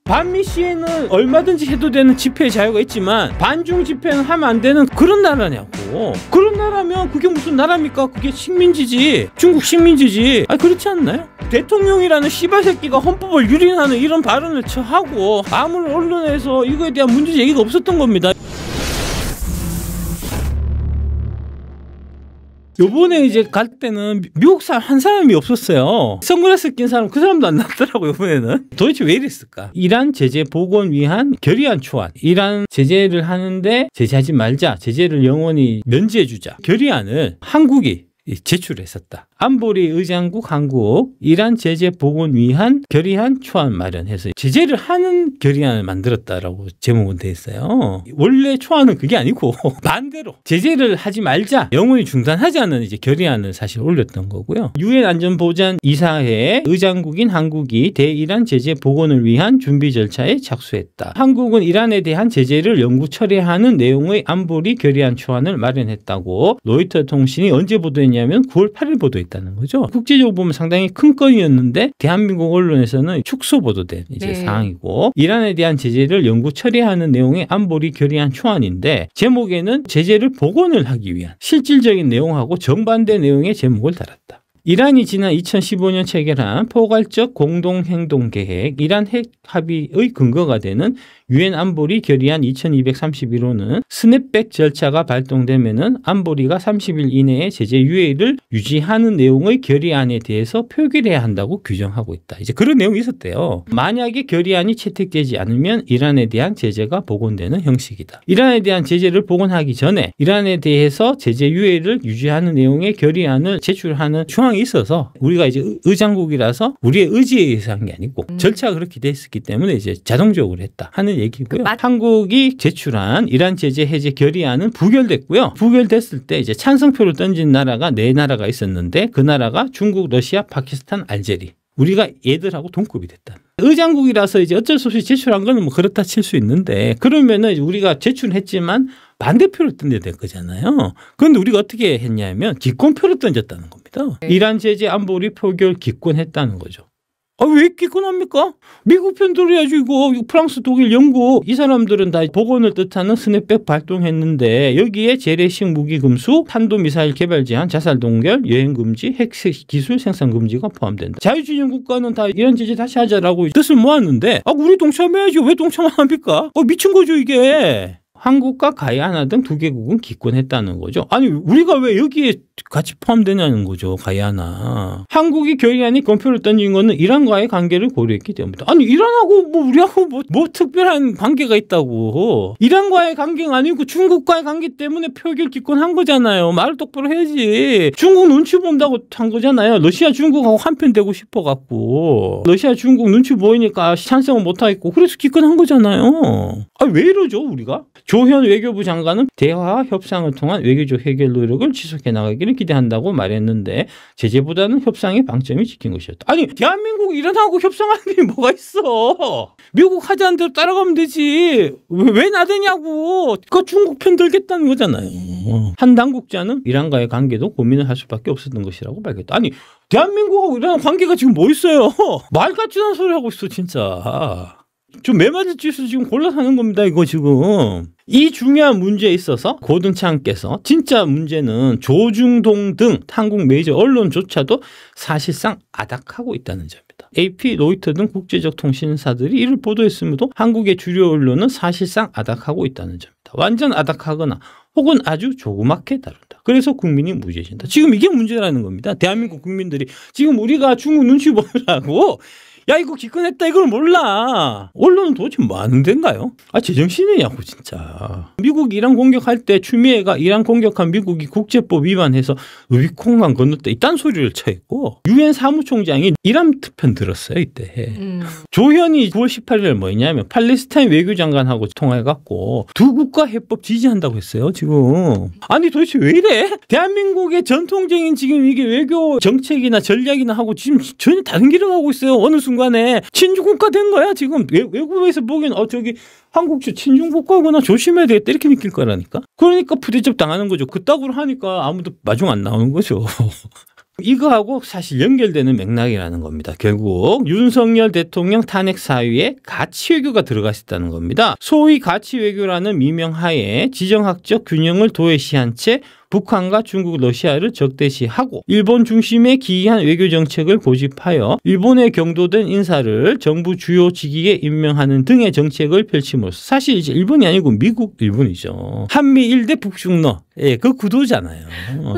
반미 시에는 얼마든지 해도 되는 집회의 자유가 있지만 반중 집회는 하면 안 되는 그런 나라냐고. 그런 나라면 그게 무슨 나라입니까? 그게 식민지지. 중국 식민지지. 아니 그렇지 않나요? 대통령이라는 씨발새끼가 헌법을 유린하는 이런 발언을 하고 아무런 언론에서 이거에 대한 문제 제기가 없었던 겁니다. 요번에 이제 갈 때는 미국 사람 한 사람이 없었어요. 선글라스 낀 사람 그 사람도 안 나왔더라고. 요번에는 도대체 왜 이랬을까? 이란 제재 복원 위한 결의안 초안. 이란 제재를 하는데 제재하지 말자, 제재를 영원히 면제해주자, 결의안을 한국이 제출했었다. 안보리 의장국 한국 이란 제재 복원 위한 결의안 초안 마련해서 제재를 하는 결의안을 만들었다라고 제목은 돼 있어요. 원래 초안은 그게 아니고 반대로 제재를 하지 말자, 영원히 중단하자는 이제 결의안을 사실 올렸던 거고요. 유엔 안전보장 이사회 의장국인 한국이 대이란 제재 복원을 위한 준비 절차에 착수했다. 한국은 이란에 대한 제재를 영구 철회하는 내용의 안보리 결의안 초안을 마련했다고 로이터 통신이 언제 보도했냐면 9월 8일 보도했다는 거죠. 국제적으로 보면 상당히 큰 건이었는데 대한민국 언론에서는 축소 보도된 이제 사항이고, 이란에 대한 제재를 영구 처리하는 내용의 안보리 결의안 초안인데 제목에는 제재를 복원을 하기 위한 실질적인 내용하고 정반대 내용의 제목을 달았다. 이란이 지난 2015년 체결한 포괄적 공동행동계획 이란 핵 합의의 근거가 되는 유엔 안보리 결의안 2231호는 스냅백 절차가 발동되면은 안보리가 30일 이내에 제재 유예를 유지하는 내용의 결의안에 대해서 표결해야 한다고 규정하고 있다. 이제 그런 내용이 있었대요. 만약에 결의안이 채택되지 않으면 이란에 대한 제재가 복원되는 형식이다. 이란에 대한 제재를 복원하기 전에 이란에 대해서 제재 유예를 유지하는 내용의 결의안을 제출하는 조항이 있어서 우리가 이제 의장국이라서 우리의 의지에 의해서 한 게 아니고 절차가 그렇게 돼 있었기 때문에 이제 자동적으로 했다 하는 얘기고요. 한국이 제출한 이란 제재 해제 결의안은 부결됐고요. 부결됐을 때 이제 찬성표를 던진 나라가 4나라가 있었는데 그 나라가 중국, 러시아, 파키스탄, 알제리. 우리가 얘들하고 동급이 됐다. 의장국이라서 이제 어쩔 수 없이 제출한 거는 뭐 그렇다 칠 수 있는데, 그러면은 우리가 제출했지만 반대표를 던져야 될 거잖아요. 그런데 우리가 어떻게 했냐면 기권표를 던졌다는 겁니다. 이란 제재 안보리 표결 기권했다는 거죠. 아, 왜 기권합니까? 미국 편 들어야지 이거. 프랑스, 독일, 영국 이 사람들은 다 복원을 뜻하는 스냅백 발동했는데 여기에 재래식 무기 금수, 탄도미사일 개발 제한, 자살 동결, 여행 금지, 핵 기술 생산 금지가 포함된다. 자유주의 국가는 다 이란 제재 다시 하자라고 뜻을 모았는데 우리 동참해야지. 왜 동참 안 합니까? 미친 거죠 이게. 한국과 가야나 등 2개국은 기권했다는 거죠. 아니 우리가 왜 여기에 같이 포함되냐는 거죠. 가야나. 한국이 결의안이 건표를 던진 거는 이란과의 관계를 고려했기 때문이다. 아니 이란하고 뭐 우리하고 뭐 특별한 관계가 있다고. 이란과의 관계가 아니고 중국과의 관계 때문에 표결 기권한 거잖아요. 말을 똑바로 해야지. 중국 눈치 본다고 한 거잖아요. 러시아 중국하고 한편 되고 싶어갖고 러시아 중국 눈치 보이니까 찬성을 못하겠고 그래서 기권한 거잖아요. 왜 이러죠 우리가? 조현 외교부 장관은 대화와 협상을 통한 외교적 해결 노력을 지속해 나가기를 기대한다고 말했는데 제재보다는 협상의 방점이 찍힌 것이었다. 아니 대한민국 이란하고 협상하는 게 뭐가 있어. 미국 하자는 대로 따라가면 되지. 왜 나대냐고. 그거 중국 편 들겠다는 거잖아요. 한 당국자는 이란과의 관계도 고민을 할 수밖에 없었던 것이라고 밝혔다. 아니 대한민국하고 이란 관계가 지금 뭐 있어요. 말 같지도 않은 소리 하고 있어 진짜. 좀 매맞을 짓을 지금 골라서 하는 겁니다. 이거 지금. 이 중요한 문제에 있어서 고등창께서 진짜 문제는 조중동 등 한국 메이저 언론조차도 사실상 아닥하고 있다는 점입니다. AP, 로이터 등 국제적 통신사들이 이를 보도했음에도 한국의 주요 언론은 사실상 아닥하고 있다는 점입니다. 완전 아닥하거나 혹은 아주 조그맣게 다룬다. 그래서 국민이 무죄진다. 지금 이게 문제라는 겁니다. 대한민국 국민들이 지금 우리가 중국 눈치 보느라고 야 이거 기권했다 이걸 몰라. 언론은 도대체 뭐 하는 데인가요? 제정신이냐고 진짜. 미국 이란 공격할 때 추미애가 이란 공격한 미국이 국제법 위반해서 루비콘강 건넜다 이딴 소리를 쳐있고 유엔 사무총장이 이란 편 들었어요 이때. 조현이 9월 18일 뭐였냐면 팔레스타인 외교장관하고 통화해갖고 두 국가 해법 지지한다고 했어요 지금. 아니 도대체 왜 이래? 대한민국의 전통적인 지금 이게 외교 정책이나 전략이나 하고 지금 전혀 다른 길을 가고 있어요. 어느 순간에 친중국가 된 거야 지금. 외국에서 보기엔 저기 한국 친중국가구나 조심해야 되겠다 이렇게 느낄 거라니까. 그러니까 부대접 당하는 거죠. 그따구로 하니까 아무도 마중 안 나오는 거죠. 이거하고 사실 연결되는 맥락이라는 겁니다. 결국 윤석열 대통령 탄핵 사유에 가치 외교가 들어가 있다는 겁니다. 소위 가치 외교라는 미명하에 지정학적 균형을 도외시한 채 북한과 중국, 러시아를 적대시하고 일본 중심의 기이한 외교 정책을 고집하여 일본에 경도된 인사를 정부 주요 직위에 임명하는 등의 정책을 펼침으로써 사실 이제 일본이 아니고 미국, 일본이죠. 한미 일대 북중러. 예, 그 구도잖아요.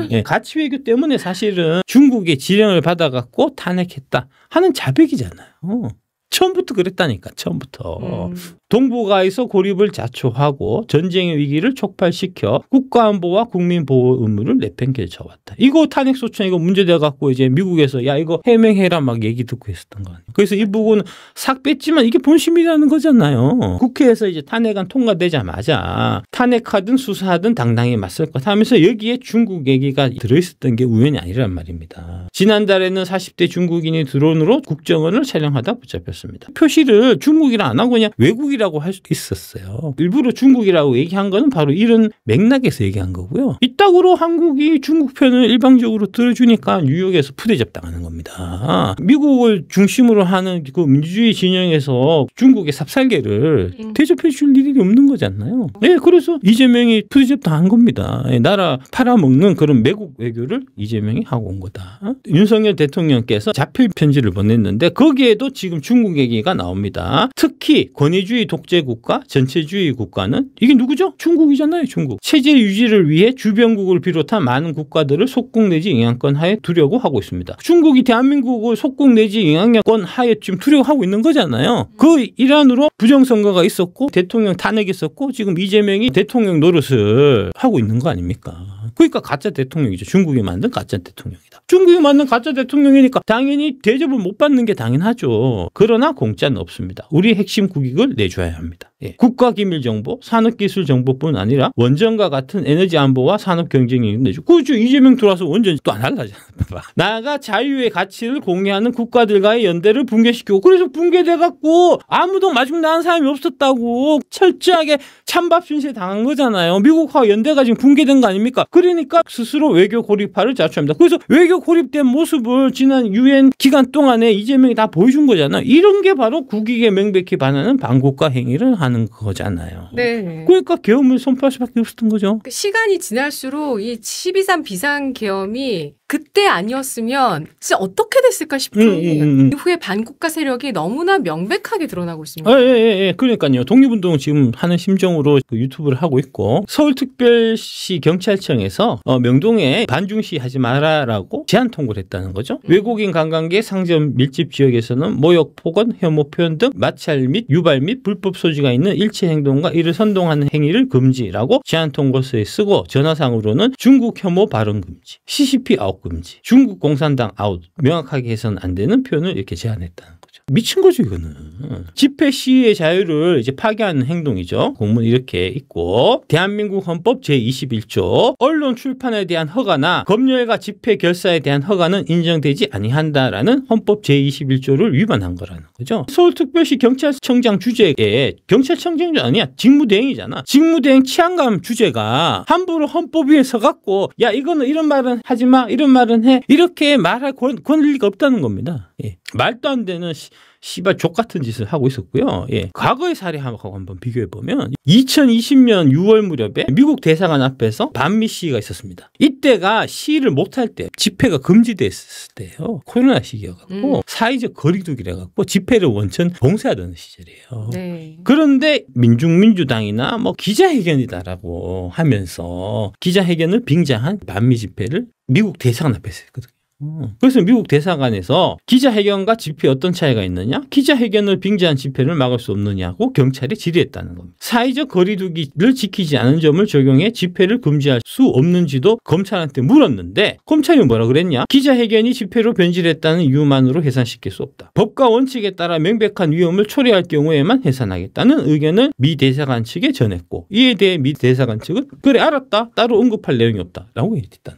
예, 가치 외교 때문에 사실은 중국의 지령을 받아갖고 탄핵했다 하는 자백이잖아요. 처음부터 그랬다니까. 처음부터. 동북아에서 고립을 자초하고 전쟁의 위기를 촉발시켜 국가안보와 국민보호 의무를 내팽개쳐왔다. 이거 탄핵 소추 이거 문제돼 갖고 이제 미국에서 야 이거 해명해라 막 얘기 듣고 있었던 거 아니에요. 그래서 이 부분은 싹 뺐지만 이게 본심이라는 거잖아요. 국회에서 이제 탄핵안 통과되자마자 탄핵하든 수사하든 당당히 맞설 것 하면서 여기에 중국 얘기가 들어있었던 게 우연이 아니란 말입니다. 지난달에는 40대 중국인이 드론으로 국정원을 촬영하다 붙잡혔습니다. 표시를 중국이라 안 하고 그냥 외국이라고 할 수도 있었어요. 일부러 중국이라고 얘기한 거는 바로 이런 맥락에서 얘기한 거고요. 이따구로 한국이 중국 편을 일방적으로 들어주니까 뉴욕에서 푸대접 당하는 겁니다. 미국을 중심으로 하는 그 민주주의 진영에서 중국의 삽살개를 대접해 줄 일이 없는 거잖아요. 네, 그래서 이재명이 푸대접 당한 겁니다. 나라 팔아먹는 그런 매국 외교를 이재명이 하고 온 거다. 윤석열 대통령께서 자필 편지를 보냈는데 거기에도 지금 중국 얘기가 나옵니다. 특히 권위주의 독재 국가, 전체주의 국가는 이게 누구죠? 중국이잖아요. 중국. 체제 유지를 위해 주변국을 비롯한 많은 국가들을 속국 내지 영향권 하에 두려고 하고 있습니다. 중국이 대한민국을 속국 내지 영향권 하에 지금 두려고 하고 있는 거잖아요. 그 일환으로 부정선거가 있었고 대통령 탄핵이 있었고 지금 이재명이 대통령 노릇을 하고 있는 거 아닙니까? 그러니까 가짜 대통령이죠. 중국이 만든 가짜 대통령이다. 중국이 만든 가짜 대통령이니까 당연히 대접을 못 받는 게 당연하죠. 그러나 공짜는 없습니다. 우리의 핵심 국익을 내줘야 합니다. 예. 국가기밀정보, 산업기술정보뿐 아니라 원전과 같은 에너지 안보와 산업 경쟁력을 내줘. 그렇죠. 이재명 들어와서 원전 또 안 할라잖아. 나아가 자유의 가치를 공유하는 국가들과의 연대를 붕괴시키고 그래서 붕괴돼갖고 아무도 마중 나간 사람이 없었다고 철저하게 찬밥 신세 당한 거잖아요. 미국과 연대가 지금 붕괴된 거 아닙니까? 그러니까 스스로 외교 고립화를 자초합니다. 그래서 외교 고립된 모습을 지난 유엔 기간 동안에 이재명이 다 보여준 거잖아요. 이런 게 바로 국익에 명백히 반하는 반국가 행위를 하는 거잖아요. 네. 그러니까 계엄을 선포할 수밖에 없었던 거죠. 시간이 지날수록 이 12.3 비상계엄이 그때 아니었으면 진짜 어떻게 됐을까 싶은 이후에 반국가 세력이 너무나 명백하게 드러나고 있습니다. 예. 그러니까요. 독립운동 지금 하는 심정으로 그 유튜브를 하고 있고 서울특별시 경찰청에서 명동에 반중시 하지 마라라고 제한 통보를 했다는 거죠. 외국인 관광객 상점 밀집 지역에서는 모욕, 폭언, 혐오 표현 등 마찰 및 유발 및 불법 소지가 있는 일체 행동과 이를 선동하는 행위를 금지라고 제한 통보서에 쓰고 전화상으로는 중국 혐오 발언 금지, CCP 아웃 금지, 중국 공산당 아웃 명확하게 해서는 안 되는 표현을 이렇게 제한했다는 거죠. 미친 거죠 이거는. 집회 시위의 자유를 이제 파괴하는 행동이죠. 공문 이렇게 있고 대한민국 헌법 제21조 언론 출판에 대한 허가나 검열과 집회 결사에 대한 허가는 인정되지 아니한다라는 헌법 제21조를 위반한 거라는 거죠. 서울특별시 경찰청장 주제에 경찰청장이 아니야. 직무대행이잖아. 직무대행 치안감 주제가 함부로 헌법 위에 서갖고 야 이거는 이런 말은 하지 마 이런 말은 해 이렇게 말할 권리가 없다는 겁니다. 예. 말도 안 되는 씨발 족 같은 짓을 하고 있었고요. 예. 과거의 사례하고 한번 비교해보면 2020년 6월 무렵에 미국 대사관 앞에서 반미 시위가 있었습니다. 이때가 시위를 못할 때 집회가 금지됐을 때요. 코로나 시기여갖고 사회적 거리두기래갖고 집회를 원천 봉쇄하던 시절이에요. 네. 그런데 민중민주당이나 뭐 기자회견이다라고 하면서 기자회견을 빙자한 반미 집회를 미국 대사관 앞에서 했거든요. 그래서 미국 대사관에서 기자회견과 집회 어떤 차이가 있느냐? 기자회견을 빙자한 집회를 막을 수 없느냐고 경찰에 질의했다는 겁니다. 사회적 거리두기를 지키지 않은 점을 적용해 집회를 금지할 수 없는지도 검찰한테 물었는데 검찰이 뭐라 그랬냐? 기자회견이 집회로 변질했다는 이유만으로 해산시킬 수 없다. 법과 원칙에 따라 명백한 위험을 초래할 경우에만 해산하겠다는 의견을 미 대사관 측에 전했고 이에 대해 미 대사관 측은 그래 알았다. 따로 언급할 내용이 없다. 라고 얘기했다.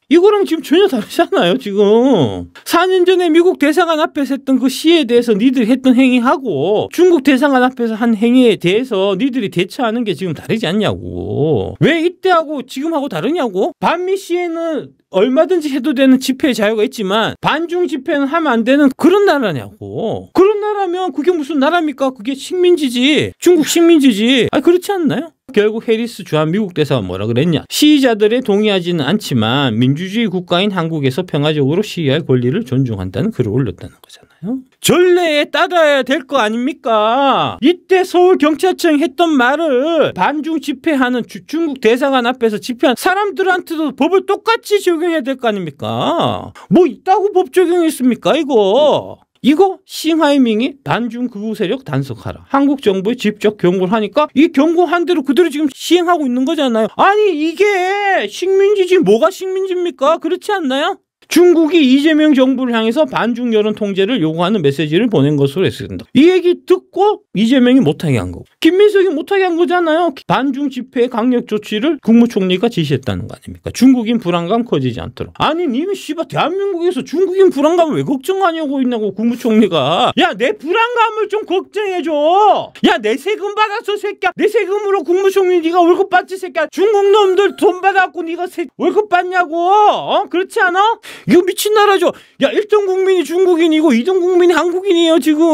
이거랑 지금 전혀 다르잖아요. 지금 4년 전에 미국 대사관 앞에서 했던 그 시에 대해서 니들이 했던 행위하고 중국 대사관 앞에서 한 행위에 대해서 니들이 대처하는 게 지금 다르지 않냐고. 왜 이때하고 지금하고 다르냐고. 반미 시에는 얼마든지 해도 되는 집회의 자유가 있지만 반중 집회는 하면 안 되는 그런 나라냐고. 그런 나라면 그게 무슨 나라입니까? 그게 식민지지. 중국 식민지지. 아니 그렇지 않나요? 결국 해리스 주한 미국 대사가 뭐라 그랬냐. 시위자들에 동의하지는 않지만 민주주의 국가인 한국에서 평화적으로 시위할 권리를 존중한다는 글을 올렸다는 거잖아요. 전례에 따라야 될 거 아닙니까? 이때 서울경찰청이 했던 말을 반중 집회하는 중국 대사관 앞에서 집회한 사람들한테도 법을 똑같이 적용해야 될 거 아닙니까? 뭐 있다고 법 적용했습니까 이거? 이거 싱하이밍이 반중 극우 세력 단속하라. 한국 정부에 직접 경고를 하니까 이 경고한 대로 그대로 지금 시행하고 있는 거잖아요. 아니 이게 식민지지 뭐가 식민지입니까? 그렇지 않나요? 중국이 이재명 정부를 향해서 반중 여론 통제를 요구하는 메시지를 보낸 것으로 했습니다. 이 얘기 듣고 이재명이 못하게 한 거고 김민석이 못하게 한 거잖아요. 반중 집회 강력 조치를 국무총리가 지시했다는 거 아닙니까? 중국인 불안감 커지지 않도록. 아니 님이 씨발 대한민국에서 중국인 불안감을 왜 걱정하냐고 있냐고 국무총리가. 야 내 불안감을 좀 걱정해줘. 야 내 세금 받았어 새끼야. 내 세금으로 국무총리 네가 월급 받지 새끼야. 중국 놈들 돈 받아갖고 네가 월급 받냐고. 그렇지 않아? 이거 미친 나라죠. 야 1등 국민이 중국인이고 2등 국민이 한국인이에요 지금.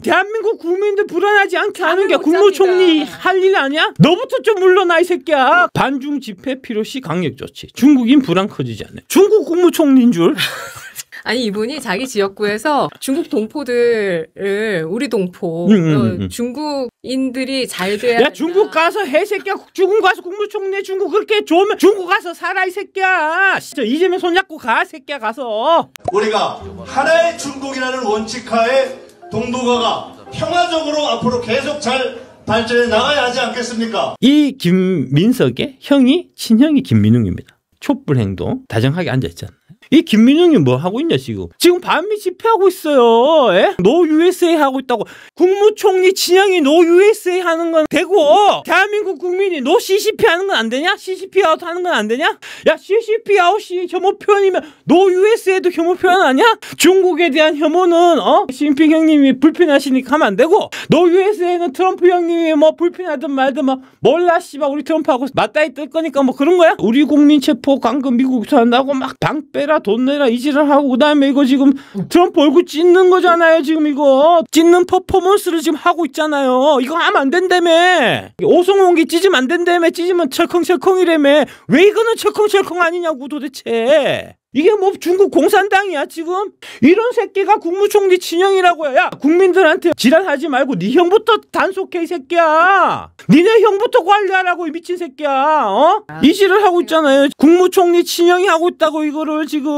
대한민국 국민들 불안하지 않게 하는 게 국무총리 할 일 아니야? 너부터 좀 물러나 이 새끼야. 반중 집회 필요시 강력 조치. 중국인 불안 커지지 않네. 중국 국무총리인 줄. 아니 이분이 자기 지역구에서 중국 동포들을 우리 동포 중국인들이 잘 돼야. 야 중국 가서 해 새끼야. 중국 가서 국무총리 중국 그렇게 좋으면 중국 가서 살아 이 새끼야. 진짜 이재명 손잡고 가 새끼야 가서. 우리가 하나의 중국이라는 원칙하에 동북아가 평화적으로 앞으로 계속 잘 발전해 나가야 하지 않겠습니까? 이 김민석의 형이 친형이 김민웅입니다. 촛불 행동 다정하게 앉아있잖아. 이 김민웅이 뭐 하고 있냐 지금. 지금 반미 집회하고 있어요. 에? 노 USA 하고 있다고. 국무총리 친형이 노 USA 하는 건 되고 대한민국 국민이 노 CCP 하는 건 안 되냐? CCP 아웃 하는 건 안 되냐? 야 CCP 아웃이 혐오 표현이면 노 USA도 혐오 표현 아니야? 중국에 대한 혐오는 시진핑 형님이 불편하시니까 하면 안 되고 노 USA는 트럼프 형님이 뭐 불편하든 말든 막 몰라 씨발 우리 트럼프하고 맞다이 뜰 거니까 뭐 그런 거야? 우리 국민 체포 강금 미국에서 한다고 막 방 빼라 돈 내라 이지를 하고 그다음에 이거 지금 트럼프 얼굴 찢는 거잖아요. 지금 이거 찢는 퍼포먼스를 지금 하고 있잖아요. 이거 하면 안 된다며. 오성홍기 찢으면 안 된다며. 찢으면 철컹철컹이라며. 왜 이거는 철컹철컹 아니냐고 도대체. 이게 뭐 중국 공산당이야 지금? 이런 새끼가 국무총리 친형이라고요. 야 국민들한테 지랄하지 말고 네 형부터 단속해 이 새끼야. 니네 형부터 관리하라고 이 미친 새끼야. 이 지랄 하고 있잖아요. 국무총리 친형이 하고 있다고 이거를 지금.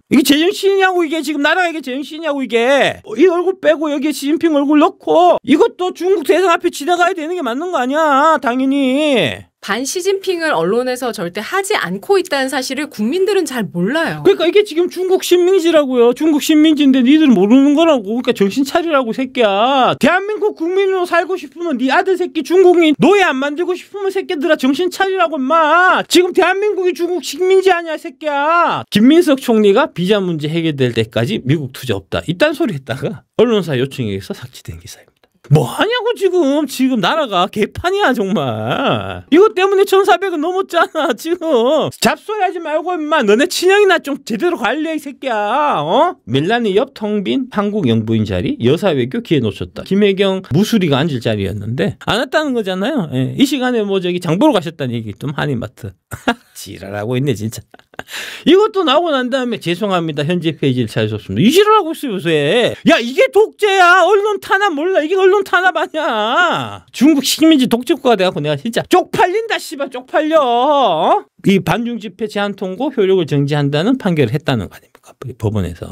이게 제정신이냐고 이게 지금 나라가 이게 제정신이냐고 이게. 이 얼굴 빼고 여기에 시진핑 얼굴 넣고 이것도 중국 대상 앞에 지나가야 되는 게 맞는 거 아니야 당연히. 반 시진핑을 언론에서 절대 하지 않고 있다는 사실을 국민들은 잘 몰라요. 그러니까 이게 지금 중국 식민지라고요. 중국 식민지인데 니들은 모르는 거라고. 그러니까 정신 차리라고 새끼야. 대한민국 국민으로 살고 싶으면 네 아들 새끼 중국인 노예 안 만들고 싶으면 새끼들아 정신 차리라고 임마. 지금 대한민국이 중국 식민지 아니야 새끼야. 김민석 총리가 비자 문제 해결될 때까지 미국 투자 없다. 이딴 소리 했다가 언론사 요청에 의해서 삭제된 기사입니다. 뭐 하냐고 지금 나라가 개판이야 정말. 이것 때문에 1,400은 넘었잖아 지금. 잡소리하지 말고 임마 너네 친형이나 좀 제대로 관리해 이 새끼야. 멜라니 옆 텅 빈 한국 영부인 자리 여사 외교 기회 놓쳤다. 김혜경 무수리가 앉을 자리였는데 안 왔다는 거잖아요. 예. 이 시간에 뭐 저기 장 보러 가셨다는 얘기 좀 한인마트. 지랄하고 있네 진짜. 이것도 나오고 난 다음에 죄송합니다 현재 페이지를 찾으셨습니다. 이 지랄하고 있어요 요새. 야 이게 독재야. 언론 탄압 몰라. 이게 언론 탄압 아니야. 중국 식민지 독재국가가 돼갖고 내가 진짜 쪽팔린다 씨발 쪽팔려. 이 반중 집회 제한 통고 효력을 정지한다는 판결을 했다는 거 아닙니까? 법원에서.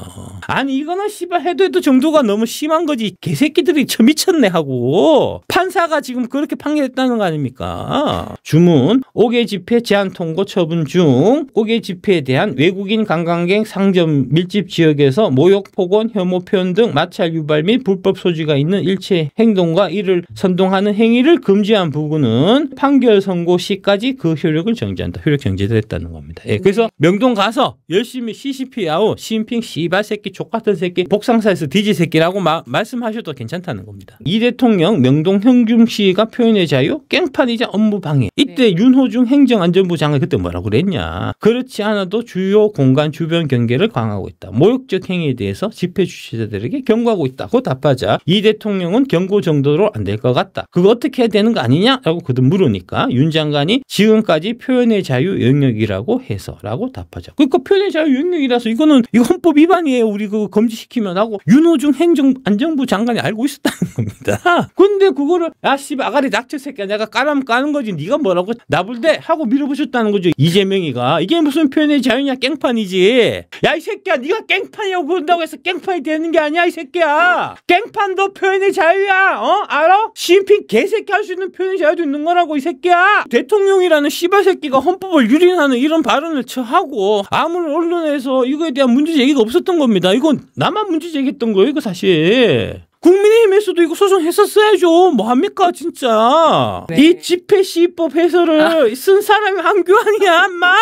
아니 이거는 씨발 해도 정도가 너무 심한 거지. 개새끼들이 저 미쳤네 하고 판사가 지금 그렇게 판결했다는 거 아닙니까? 주문 5개 집회 제한 통고 처분 중 5개 집회에 대한 외국인 관광객 상점 밀집 지역에서 모욕, 폭언, 혐오 표현 등 마찰 유발 및 불법 소지가 있는 일체 행동과 이를 선동하는 행위를 금지한 부분은 판결 선고 시까지 그 효력을 정지한다. 효력 정지를 했다는 겁니다. 예, 그래서 명동 가서 열심히 CCP하고 시진핑 씨발 새끼 족같은 새끼 복상사에서 디지 새끼라고 말씀하셔도 괜찮다는 겁니다. 이 대통령 명동 형중시가 표현의 자유 깽판이자 업무 방해. 이때 윤호중 행정안전부 장관이 그때 뭐라고 그랬냐. 그렇지 않아도 주요 공간 주변 경계를 강화하고 있다. 모욕적 행위에 대해서 집회 주최자들에게 경고하고 있다. 고 답하자 이 대통령은 경고 정도로 안 될 것 같다. 그거 어떻게 해야 되는 거 아니냐라고 그들 물으니까 윤 장관이 지금까지 표현의 자유 영역이라고 해서 라고 답하자. 그러니까 표현의 자유 영역이라서 이거는 이거 헌법 위반이에요. 우리 그거 금지시키면 하고 윤호중 행정안전부 장관이 알고 있었다는 겁니다. 근데 그거를 야 씨발 아가리 낙처 새끼야 내가 까라면 까는 거지 네가 뭐라고 나불대 하고 밀어붙였다는 거죠. 이재명이가. 이게 무슨 표현의 자유냐 깽판이지. 야 이 새끼야 네가 깽판이라고 그런다고 해서 깽판이 되는 게 아니야 이 새끼야. 깽판도 표현의 자유야. 어? 알아? 시진핑 개새끼 할 수 있는 표현의 자유도 있는 거라고 이 새끼야. 대통령이라는 씨발 새끼가 헌법을 유린하는 이런 발언을 하고 아무런 언론에서 이거에 대한 문제 제기가 없었던 겁니다. 이건 나만 문제 제기했던 거예요 이거 사실. 국민의힘에서도 이거 소송했었어야죠. 뭐합니까 진짜. 네. 이 집회시위법 해설을 쓴 사람이 한교안이야 인마.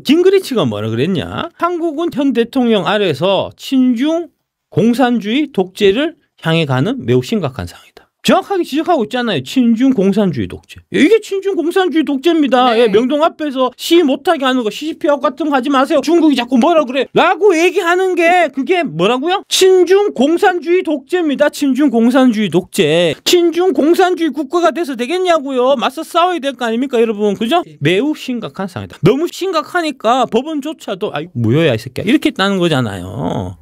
깅그리치가 뭐라 그랬냐. 한국은 현 대통령 아래서 친중 공산주의 독재를 향해 가는 매우 심각한 상황이다. 정확하게 지적하고 있잖아요. 친중 공산주의 독재. 이게 친중 공산주의 독재입니다. 네. 예, 명동 앞에서 시위 못하게 하는 거 CCP하고 같은 거 하지 마세요. 중국이 자꾸 뭐라 그래 라고 얘기하는 게 그게 뭐라고요? 친중 공산주의 독재입니다. 친중 공산주의 독재. 친중 공산주의 국가가 돼서 되겠냐고요. 맞서 싸워야 될 거 아닙니까 여러분. 그죠? 매우 심각한 상황이다. 너무 심각하니까 법원조차도 아이 무효야 이 새끼야 이렇게 했다는 거잖아요.